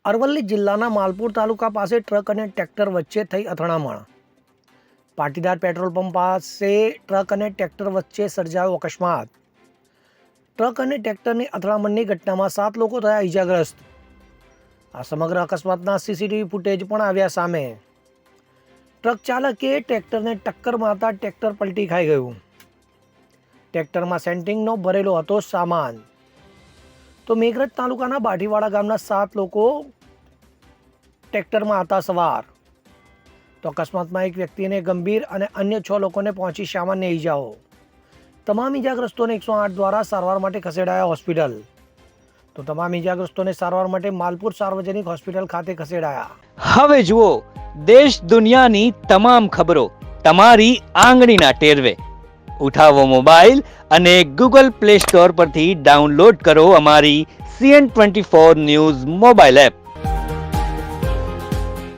અરવલ્લી જિલ્લાના માલપુર તાલુકા પાસે ટ્રક અને ટ્રેક્ટર વચ્ચે થઈ અથડામણ. પાટીદાર પેટ્રોલ પંપ પાસે ટ્રક અને ટ્રેક્ટર વચ્ચે સર્જાયો અકસ્માત. ટ્રક અને ટ્રેક્ટરની અથડામણની ઘટનામાં 7 લોકો થયા ઈજાગ્રસ્ત. આ સમગ્ર અકસ્માતના સીસીટીવી ફૂટેજ પણ આવ્યા સામે. ટ્રક ચાલકે ટ્રેક્ટરને ટક્કર મારતા ટ્રેક્ટર પલટી ખાઈ ગયું. ટ્રેક્ટરમાં સેન્ટિંગનો ભરેલો હતો સામાન. તો મેઘરજ તાલુકાના બાઢીવાડા ગામના 7 લોકો ટ્રેક્ટરમાં હતા સવાર. તો અકસ્માતમાં એક વ્યક્તિને ગંભીર અને અન્ય 6 લોકોને પહોંચી સામાન્ય ઈજાઓ. તમામ ઈજાગ્રસ્તોને 108 દ્વારા સારવાર માટે ખસેડાયા હોસ્પિટલ. તો તમામ ઈજાગ્રસ્તોને સારવાર માટે માલપુર સાર્વજનિક હોસ્પિટલ ખાતે ખસેડાયા. હવે જુઓ દેશ દુનિયાની તમામ ખબરો તમારી આંગળીના ટેરવે. ઉઠાવો મોબાઈલ અને ગૂગલ પ્લે સ્ટોર પરથી ડાઉનલોડ કરો અમારી CN24 ન્યૂઝ મોબાઈલ એપ.